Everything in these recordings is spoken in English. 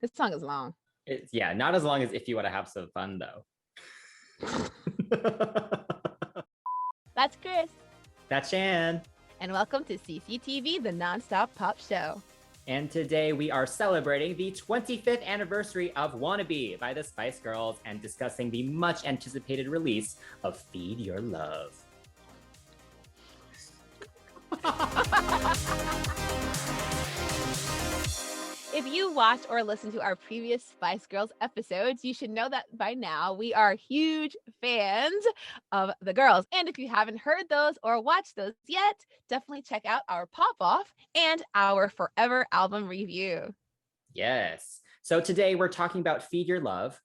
This song is long. Yeah, not as long as If You Want to Have Some Fun, though. That's Chris. That's Shan. And welcome to CCTV, the nonstop pop show. And today we are celebrating the 25th anniversary of Wannabe by the Spice Girls and discussing the much anticipated release of Feed Your Love. If you watched or listened to our previous Spice Girls episodes, you should know that by now we are huge fans of the girls. And if you haven't heard those or watched those yet, definitely check out our pop-off and our Forever album review. Yes. So today we're talking about Feed Your Love,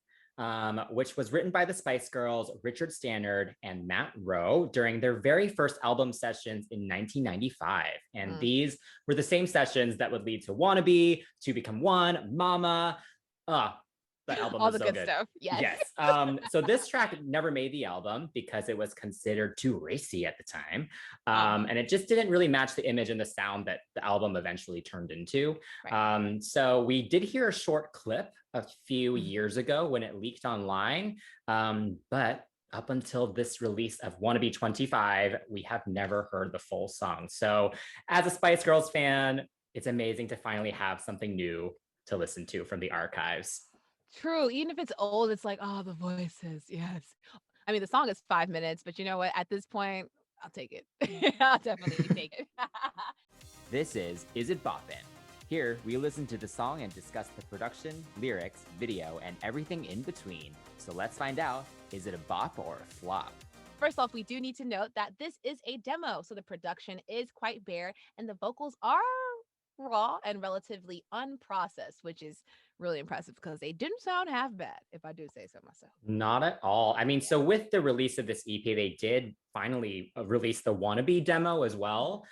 which was written by the Spice Girls, Richard Stannard and Matt Rowe during their very first album sessions in 1995. And these were the same sessions that would lead to Wannabe, To Become One, Mama. The album all was the so good stuff. Yes. So this track never made the album because it was considered too racy at the time. And it just didn't really match the image and the sound that the album eventually turned into. Right. So we did hear a short clip a few years ago when it leaked online. But up until this release of Wannabe 25, we have never heard the full song. So as a Spice Girls fan, it's amazing to finally have something new to listen to from the archives. True. Even if it's old, it's like, oh, the voices. Yes. I mean, the song is 5 minutes, but you know what? At this point, I'll take it. I'll definitely take it. This is It Boppin? Here, we listen to the song and discuss the production, lyrics, video, and everything in between. So let's find out, is it a bop or a flop? First off, we do need to note that this is a demo, so the production is quite bare, and the vocals are raw and relatively unprocessed, which is really impressive because they didn't sound half bad, if I do say so myself. Not at all. I mean, so with the release of this EP, they did finally release the Wannabe demo as well,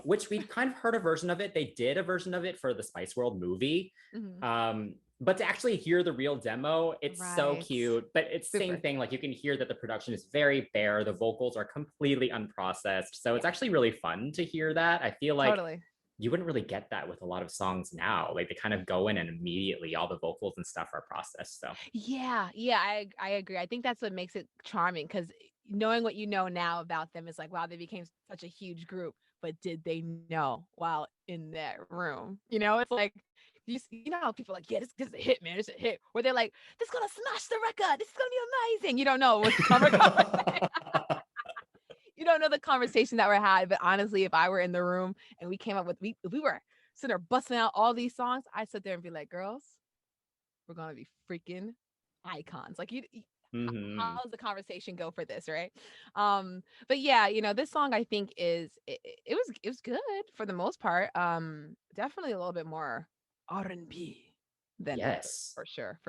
which we'd kind of heard a version of it. They did a version of it for the Spice World movie. But to actually hear the real demo, it's so cute. But it's the same thing. Like, you can hear that the production is very bare. The vocals are completely unprocessed. So it's actually really fun to hear that. I feel like you wouldn't really get that with a lot of songs now. Like, they kind of go in and immediately all the vocals and stuff are processed. So I agree. I think that's what makes it charming, because knowing what you know now about them is like, wow, they became such a huge group, but did they know while in that room? You know, it's like, you know how people are like, yeah, this is a hit, man. It's a hit. Where they're like, this is gonna smash the record. This is gonna be amazing. You don't know what the conversation. You don't know the conversation that were had. But honestly, if I were in the room and we came up with, if we were sitting there busting out all these songs, I'd sit there and be like, girls, we're gonna be freaking icons. Like, how does the conversation go for this, right? But yeah, you know, this song I think it was good for the most part. Definitely a little bit more R&B than for sure.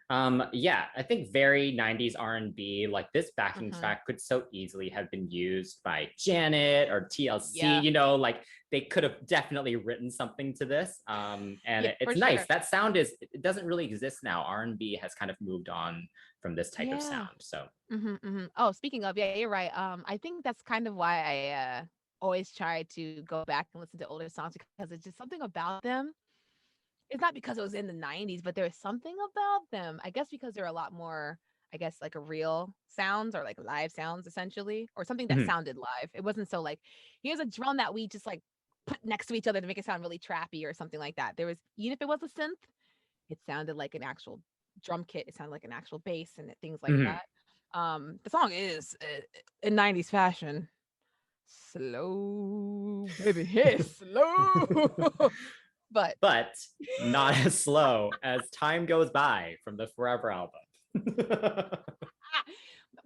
I think very 90s R&B. Like, this backing track could so easily have been used by Janet or TLC. You know, like, they could have definitely written something to this. It's nice. That sound it doesn't really exist now. R&B has kind of moved on from this type of sound. So Oh, speaking of, you're right. I think that's kind of why I always try to go back and listen to older songs, because it's just something about them. It's not because it was in the 90s, but there's something about them. I guess because they're a lot more, I guess, like a real sounds, or like live sounds, essentially, or something that sounded live. It wasn't so like, here's a drum that we just like put next to each other to make it sound really trappy or something like that. There was, even if it was a synth, it sounded like an actual drum kit. It sounded like an actual bass and things like that. The song is in 90s fashion slow, baby. It's slow. But not as slow as Time Goes By from the Forever album. I'm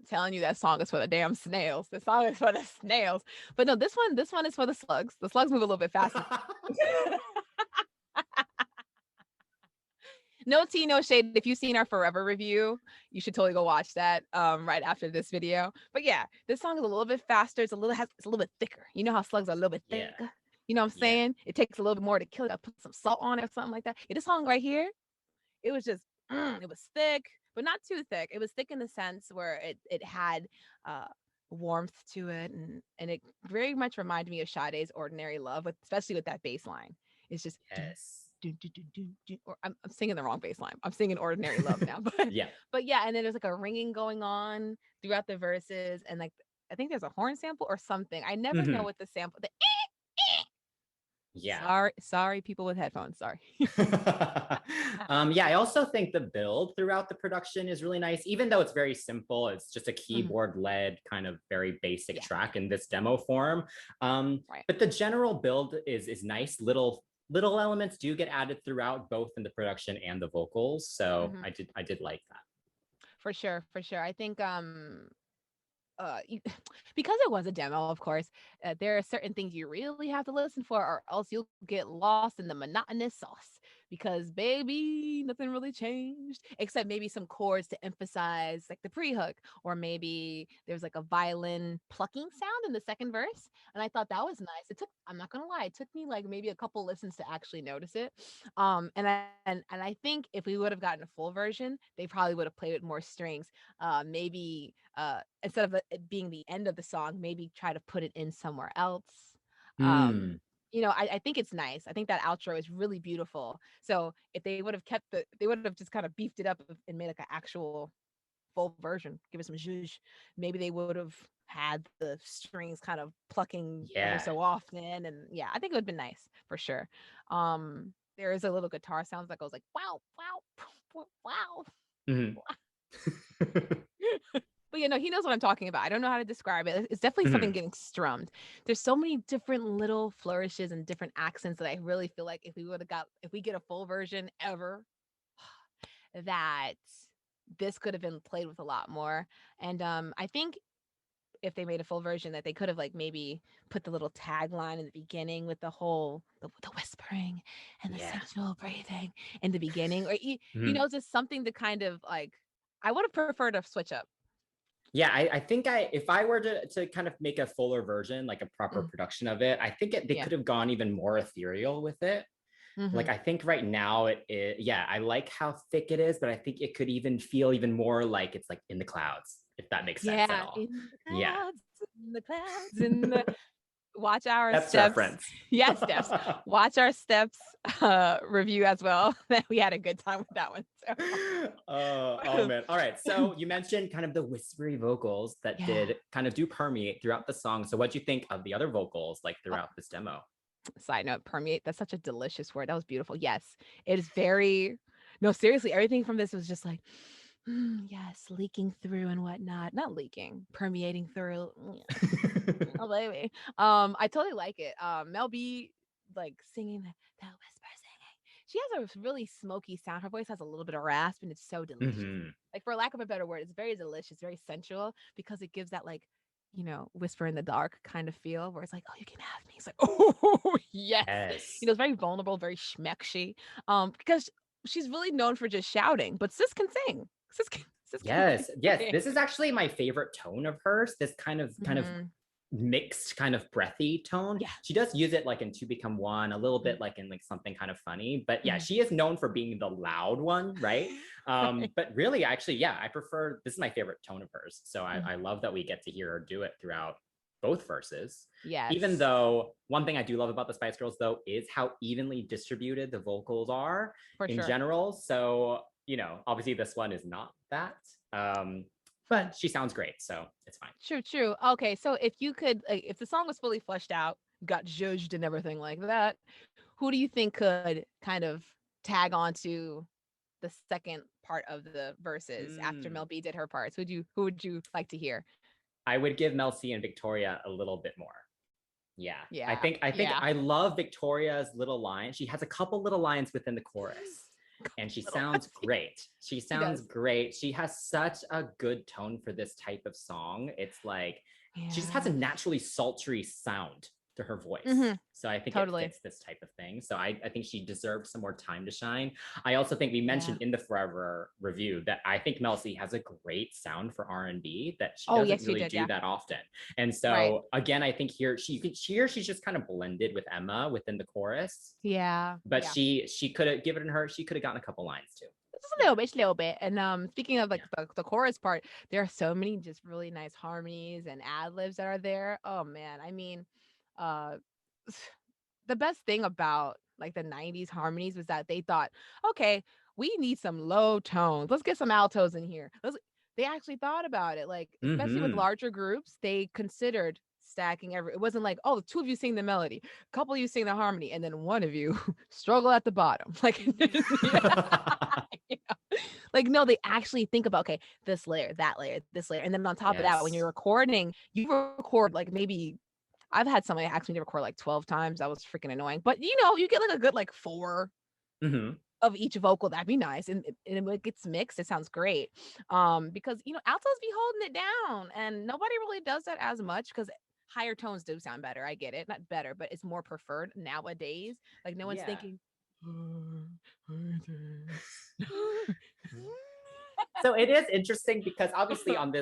telling you, that song is for the damn snails. The song is for the snails. But no, this one is for the slugs. The slugs move a little bit faster. No tea, no shade. If you've seen our Forever review, you should totally go watch that right after this video. But yeah, this song is a little bit faster. It's a little bit thicker. You know how slugs are a little bit thicker. You know what I'm saying? It takes a little bit more to kill it. I put some salt on it or something like that. Yeah, this song right here, it was just, it was thick, but not too thick. It was thick in the sense where it had warmth to it, and it very much reminded me of Sade's Ordinary Love, especially with that bass line. It's just or I'm singing the wrong bass line. I'm singing Ordinary Love now, but Yeah. but yeah, and then there's like a ringing going on throughout the verses, and like I think there's a horn sample or something. I never know Mhm. what the sample. Yeah. Sorry, people with headphones. Sorry. Yeah, I also think the build throughout the production is really nice, even though it's very simple. It's just a Mhm. keyboard led kind of very basic Yeah, track in this demo form. right. But the general build is nice. Little elements do get added throughout, both in the production and the vocals. So Hmm. I did like that. For sure, for sure. I think you, because it was a demo, of course, there are certain things you really have to listen for, or else you'll get lost in the monotonous sauce. Because baby, nothing really changed except maybe some chords to emphasize, like the pre-hook, or maybe there's like a violin plucking sound in the second verse, and I thought that was nice. I'm not gonna lie, it took me like maybe a couple listens to actually notice it. And I think if we would have gotten a full version, they probably would have played with more strings. Maybe instead of it being the end of the song, maybe try to put it in somewhere else. Um, Mm, I think it's nice. I think that outro is really beautiful. So if they would have they would have just kind of beefed it up and made like an actual full version, give it some zhuzh. Maybe they would have had the strings kind of plucking every yeah. so often, and yeah, I think it would have been nice for sure. There is a little guitar sounds that goes like wow, wow, wow. Mhm. But you know, he knows what I'm talking about. I don't know how to describe it. It's definitely something Mhm. getting strummed. There's so many different little flourishes and different accents that I really feel like if we get a full version ever, that this could have been played with a lot more. And I think if they made a full version, that they could have like maybe put the little tagline in the beginning with the whispering and the Yeah. sensual breathing in the beginning, or Mhm. just something to kind of like. I would have preferred a switch up. Yeah, I think if I were to kind of make a fuller version, like a proper Mm, production of it, I think they yeah. could have gone even more ethereal with it. Like Hmm. I think right now yeah, I like how thick it is, but I think it could even feel even more like it's like in the clouds, if that makes sense at Yeah, all. Yeah. in the clouds, in the watch our That's steps. reference. Yes, steps. Watch our steps review as well. We had a good time with that one. Oh man. All right. So you mentioned kind of the whispery vocals that Yeah. did kind of do permeate throughout the song. So what do you think of the other vocals like Oh, throughout this demo? side note, permeate. That's such a delicious word. That was beautiful. Yes, it is very. No, seriously, everything from this was just like, yes, leaking through and whatnot. Not leaking, permeating through. Oh baby. I totally like it. Mel B like singing that whisper singing. She has a really smoky sound. Her voice has a little bit of rasp and it's so delicious. Mhm. Like for lack of a better word, it's very delicious, very sensual because it gives that like, whisper in the dark kind of feel where it's like, oh, you can have me. It's like, oh yes. Yes. It's very vulnerable, very schmeckshy. Because she's really known for just shouting, but sis can sing. Sis can Yes, yes. sing. This is actually my favorite tone of hers. This kind of Mhm. mixed, kind of breathy tone. Yeah. She does use it like in Two Become One, a little bit Mhm. like in like something kind of funny. But yeah, Mhm. she is known for being the loud one, right? Right. But really, actually, yeah, I prefer this is my favorite tone of hers. So Mhm. I love that we get to hear her do it throughout both verses. Even Yes, though one thing I do love about the Spice Girls though is how evenly distributed the vocals are for in sure. general. So, obviously this one is not that. Hmm. But she sounds great, so it's fine. True, true. Okay, so if you could, like, if the song was fully fleshed out, got judged and everything like that, who do you think could kind of tag on to the second part of the verses after Mel Mm. B did her parts? Who would you like to hear? I would give Mel C and Victoria a little bit more. Yeah. I Yeah, think I think yeah. I love Victoria's little line. She has a couple little lines within the chorus and she Little, sounds great. She she sounds does. great. She has such a good tone for this type of song. It's like she just has a Yeah. naturally sultry sound to her voice. Mm-hmm. So I think it Totally. fits this type of thing. So I think she deserves some more time to shine. I also think we Yeah. mentioned in the Forever review that I think Mel C has a great sound for R&B that she Oh, doesn't yes, you really did. do Yeah. that often. And Right. so again, I think here she you can hear she's just kind of blended with Emma within the chorus, Yeah. but Yeah. she could have given her she could have gotten a couple lines too. Just Yeah, just a little bit. And speaking of like yeah. the chorus part, there are so many just really nice harmonies and ad libs that are there. Oh man, I mean, uh, the best thing about like the 90s harmonies was that they thought, okay, we need some low tones. Let's get some altos in here. They actually thought about it. Like, especially with Mm-hmm. larger groups, they considered stacking it wasn't like, oh, two of you sing the melody, a couple of you sing the harmony, and then one of you struggle at the bottom. Like, you know? Like, no, they actually think about, okay, this layer, that layer, this layer. And then on top of that, when you're Yes. recording, you record like maybe I've had somebody ask me to record like 12 times. That was freaking annoying. But you know, you get like a good like 4 Mm-hmm. of each vocal. That'd be nice. And when it gets mixed, it sounds great. Because you know, altos be holding it down and nobody really does that as much because higher tones do sound better. I get it. Not better, but it's more preferred nowadays. Like no one's Yeah. thinking So it is interesting because obviously on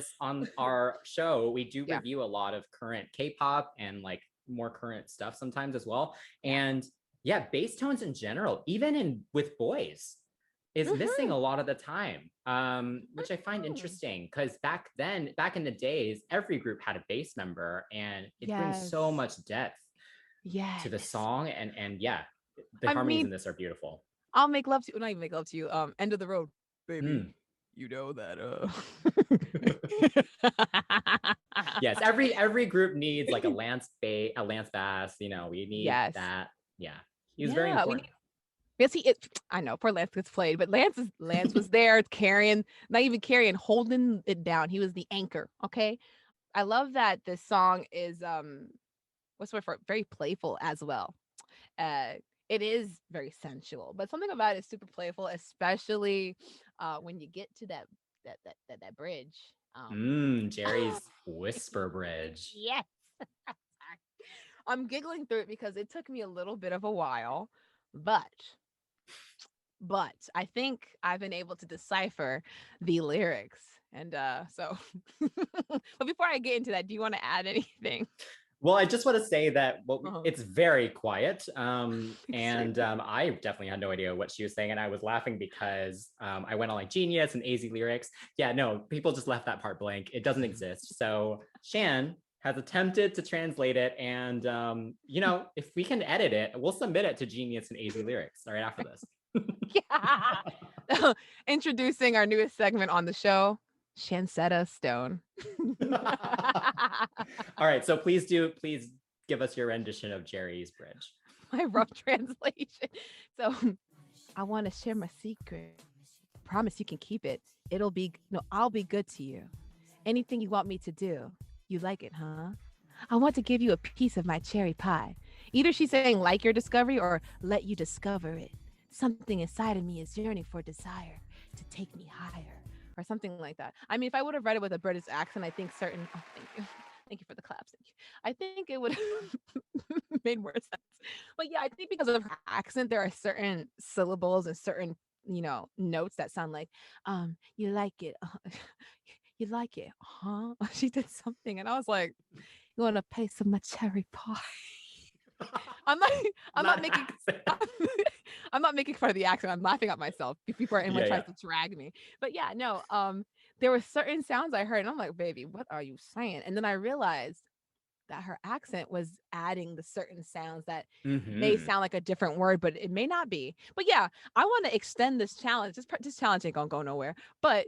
our show we do yeah. review a lot of current K-pop and like more current stuff sometimes as well. Yeah. And yeah, bass tones in general, even in with boys, is missing Mhm. a lot of the time, which I find Mhm. interesting because back in the days, every group had a bass member, and it brings so Yes. much depth to the Yes. song. And yeah, the I harmonies mean, in this are beautiful. I'll make love to you. Not even make love to you. End of the road, baby. Mm. You know that. Yes, every group needs like a Lance bass. You know, we need Yes. that. Yeah, he was very Yeah. We important. need. Yes, he. It. I know. Poor Lance gets played, but Lance was there carrying, not even carrying, holding it down. He was the anchor. Okay. I love that this song is what's the word for it? Very playful as well. Uh, it is very sensual, but something about it is super playful, especially when you get to that bridge. Geri's Whisper Bridge. Yes. I'm giggling through it because it took me a little bit of a while, but I think I've been able to decipher the lyrics. And so but before I get into that, do you want to add anything? Well, I just want to say that Uh-huh. it's very quiet, and Extremely. I definitely had no idea what she was saying, and I was laughing because I went on like Genius and AZ Lyrics. Yeah, no, people just left that part blank. It doesn't exist. So Shan has attempted to translate it, and you know, if we can edit it, we'll submit it to Genius and AZ Lyrics right after this. Yeah. Introducing our newest segment on the show, Shansetta Stone. All right, so please give us your rendition of Geri's bridge. My rough translation. So I want to share my secret. Promise you can keep it. It'll be no, I'll be good to you. Anything you want me to do. You like it, huh? I want to give you a piece of my cherry pie. Either she's saying like your discovery or let you discover it. Something inside of me is yearning for desire to take me higher or something like that. I mean, if I would have read it with a British accent, I think certain, oh, thank you. Thank you for the claps. Thank you. I think it would have made more sense. But yeah, I think because of her accent, there are certain syllables and certain, you know, notes that sound like, you like it. You like it, huh? She did something. And I was like, you want a piece of my cherry pie? I'm not I'm not Not making accent. I'm not making fun of the accent. I'm laughing at myself before anyone Yeah, tries yeah. to drag me. But yeah, no, there were certain sounds I heard and I'm like, baby, what are you saying? And then I realized that her accent was adding the certain sounds that may Mm-hmm. sound like a different word, but it may not be. But yeah, I want to extend this challenge. This challenge ain't gonna go nowhere. But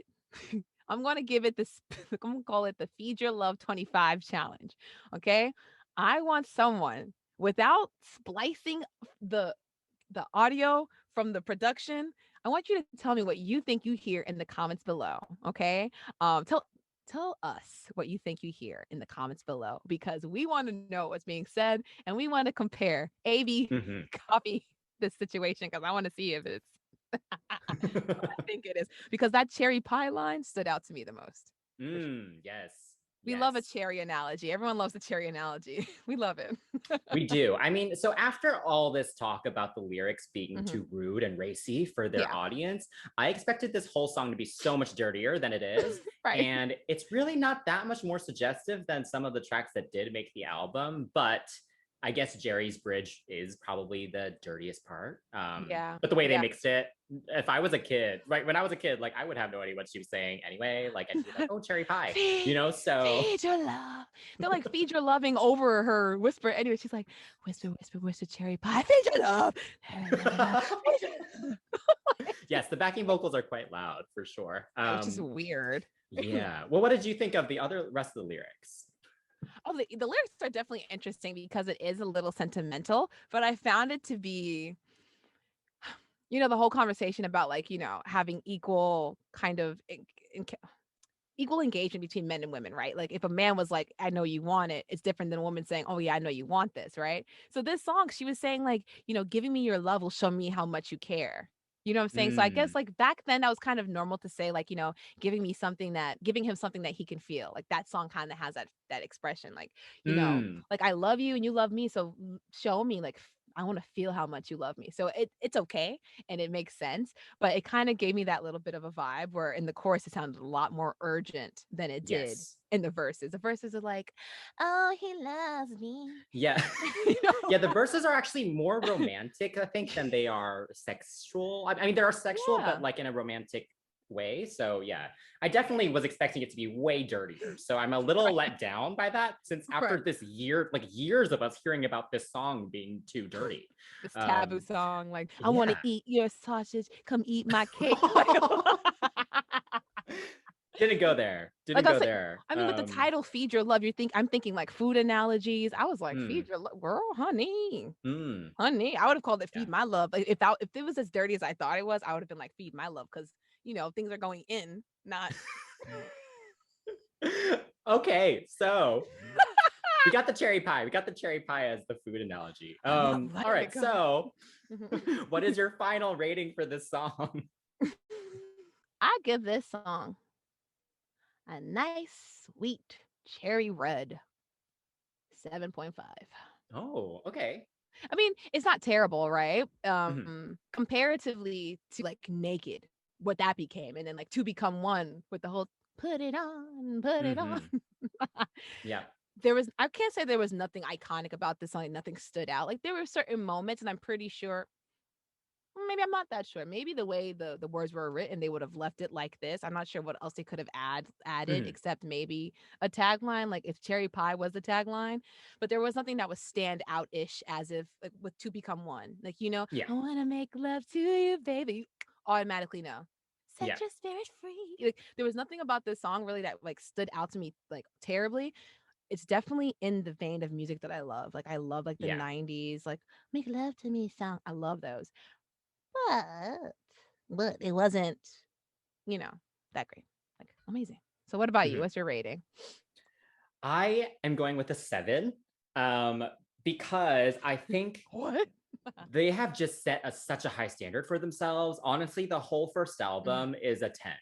I'm gonna give it this. I'm gonna call it the Feed Your Love 25 challenge. Okay, I want someone without splicing the the audio from the production. I want you to tell me what you think you hear in the comments below. Okay, tell us what you think you hear in the comments below because we want to know what's being said and we want to compare A/B Mm-hmm. copy this situation because I want to see if it's what I think it is because that cherry pie line stood out to me the most. For sure. Yes. We love a Yes. cherry analogy. Everyone loves the cherry analogy. We love it. We do. I mean, so after all this talk about the lyrics being Mhm. too rude and racy for their Yeah. audience, I expected this whole song to be so much dirtier than it is. Right. And it's really not that much more suggestive than some of the tracks that did make the album. But I guess Geri's bridge is probably the dirtiest part. Yeah. But the way they Yeah. mixed it, if I was a kid, right when I was a kid, like I would have no idea what she was saying anyway. Like, and she'd be like, "Oh, cherry pie," Feed, you know. So feed your love. They're like feed your loving over her whisper. Anyway, she's like whisper, whisper, whisper, cherry pie. Feed your love. yes, the backing vocals are quite loud for sure. Which is weird. Yeah. Well, what did you think of the other rest of the lyrics? Oh, the lyrics are definitely interesting because it is a little sentimental, but I found it to be, the whole conversation about like, having equal kind of equal engagement between men and women, right? Like if a man was like, I know you want it, it's different than a woman saying, oh yeah, I know you want this, right? So this song, she was saying like, giving me your love will show me how much you care. You know what I'm saying? So I guess like back then that was kind of normal to say like, giving him something that he can feel. Like that song kind of has that expression like, like I love you and you love me, so show me like I want to feel how much you love me. So it's okay and it makes sense, but it kind of gave me that little bit of a vibe where in the chorus it sounded a lot more urgent than it did Yes. in the verses. The verses are like, oh, he loves me. Yeah. Yeah, the verses are actually more romantic, I think, than they are sexual. I mean, they are sexual, but like in a romantic way. So yeah, I definitely was expecting it to be way dirtier. So I'm a little let down by that, since after this years of us hearing about this song being too dirty. This taboo song, like, I yeah. want to eat your sausage, come eat my cake. Didn't go there. Didn't Like go there. I mean, with the title "Feed Your Love," I'm thinking like food analogies. I was like, "Feed your love, girl, honey, honey." I would have called it "Feed My Love." Like, if it was as dirty as I thought it was, I would have been like, "Feed my love," because things are going in, not. Okay, so we got the cherry pie. We got the cherry pie as the food analogy. All right, so what is your final rating for this song? I give this song a nice, sweet cherry red 7.5. Oh, okay. I mean, it's not terrible, right? Comparatively to like Naked, what that became, and then like To Become One with the whole put it on, put it on. Yeah. I can't say there was nothing iconic about this song, nothing stood out. Like there were certain moments, and I'm pretty sure, maybe I'm not that sure. Maybe the way the words were written, they would have left it like this. I'm not sure what else they could have added except maybe a tagline, like if cherry pie was the tagline. But there was something that was stand out ish, as if like with To Become One. Like, I want to make love to you, baby. You automatically know. Set your spirit free. Like there was nothing about this song really that like stood out to me like terribly. It's definitely in the vein of music that I love. Like I love like the 90s, like make love to me song. I love those. But it wasn't, that great. Like amazing. So what about you? What's your rating? I am going with a 7. Because I think what they have just set such a high standard for themselves. Honestly, the whole first album is a 10.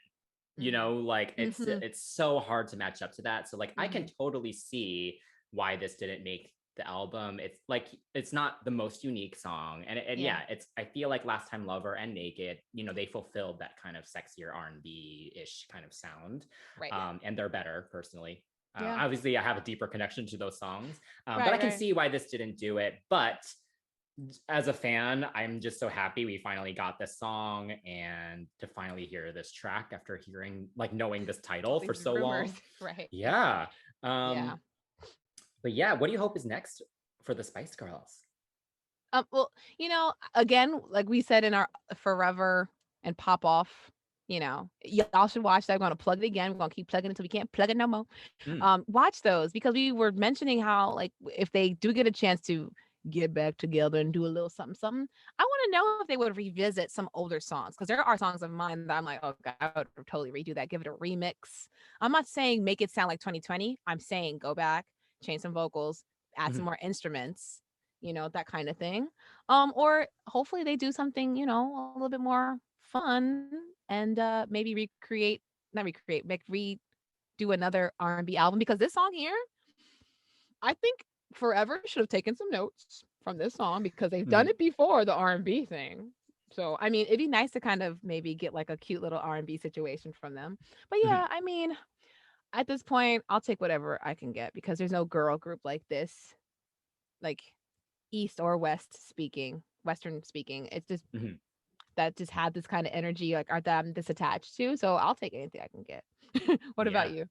Like it's so hard to match up to that. So like I can totally see why this didn't make the album. It's like it's not the most unique song, and it's I feel like Last Time Lover and Naked, they fulfilled that kind of sexier R&B ish kind of sound, right? And they're better personally. Obviously I have a deeper connection to those songs, but I can right. see why this didn't do it. But as a fan, I'm just so happy we finally got this song and to finally hear this track after knowing this title for so long. Right. Yeah. But yeah, what do you hope is next for the Spice Girls? Well, again, like we said in our Forever and Pop Off, y'all should watch that. I'm gonna plug it again. We're gonna keep plugging it until we can't plug it no more. Watch those, because we were mentioning how like if they do get a chance to get back together and do a little something. I want to know if they would revisit some older songs, because there are songs of mine that I'm like, oh God, I would totally redo that, give it a remix. I'm not saying make it sound like 2020. I'm saying go back, change some vocals, add some more instruments, that kind of thing. Or hopefully they do something, a little bit more fun and maybe redo another R&B album, because this song here, I think Forever should have taken some notes from this song, because they've done it before, the R&B thing. So, I mean, it'd be nice to kind of maybe get like a cute little R&B situation from them. But yeah, I mean, at this point, I'll take whatever I can get, because there's no girl group like this, like East or Western speaking. It's just that just had this kind of energy, like that I'm disattached to. So I'll take anything I can get. What about you?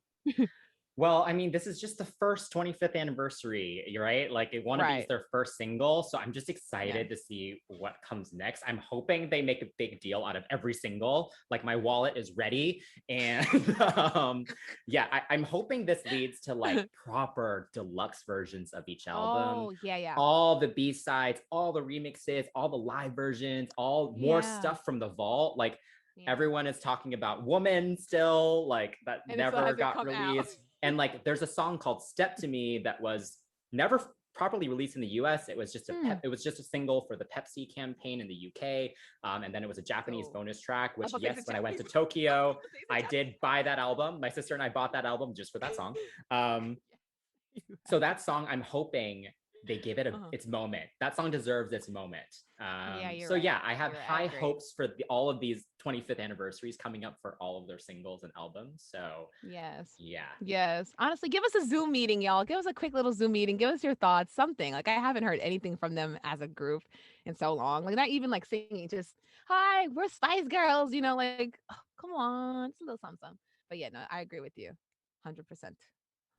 Well, I mean, this is just the first 25th anniversary, you're right? Like, Wannabe is their first single, so I'm just excited to see what comes next. I'm hoping they make a big deal out of every single. Like, my wallet is ready, and I'm hoping this leads to like proper deluxe versions of each album. Oh, yeah. All the B-sides, all the remixes, all the live versions, all more stuff from the vault. Like, everyone is talking about Woman still, like that and never got released. And like, there's a song called "Step to Me" that was never properly released in the US. It was just it was just a single for the Pepsi campaign in the UK. And then it was a Japanese bonus track, which when I went to Tokyo, I did buy that album. My sister and I bought that album just for that song. So that song, I'm hoping they give it its moment. That song deserves its moment. I have high hopes for all of these 25th anniversaries coming up for all of their singles and albums. So yes. Honestly, give us a Zoom meeting, y'all. Give us a quick little Zoom meeting. Give us your thoughts, something. Like, I haven't heard anything from them as a group in so long. Like, not even like singing, just, hi, we're Spice Girls, you know, like, oh, come on, it's a little something. But yeah, no, I agree with you 100%.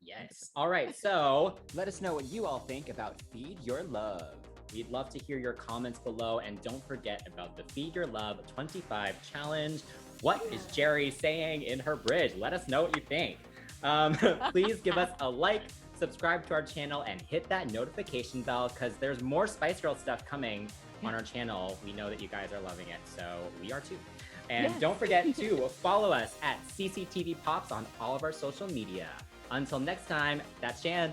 Yes. All right. So let us know what you all think about Feed Your Love. We'd love to hear your comments below. And don't forget about the Feed Your Love 25 challenge. What is Geri saying in her bridge? Let us know what you think. Please give us a like, subscribe to our channel, and hit that notification bell because there's more Spice Girl stuff coming on our channel. We know that you guys are loving it, so we are too. And don't forget to follow us at CCTV Pops on all of our social media. Until next time, that's Jan.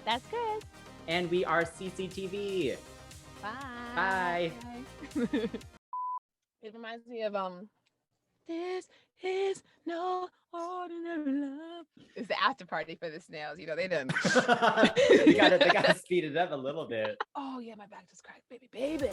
That's Chris. And we are CCTV. Bye. It reminds me of this is no ordinary love. It's the after party for the snails. You know, they done. they gotta speed it up a little bit. Oh yeah, my back just cracked, baby.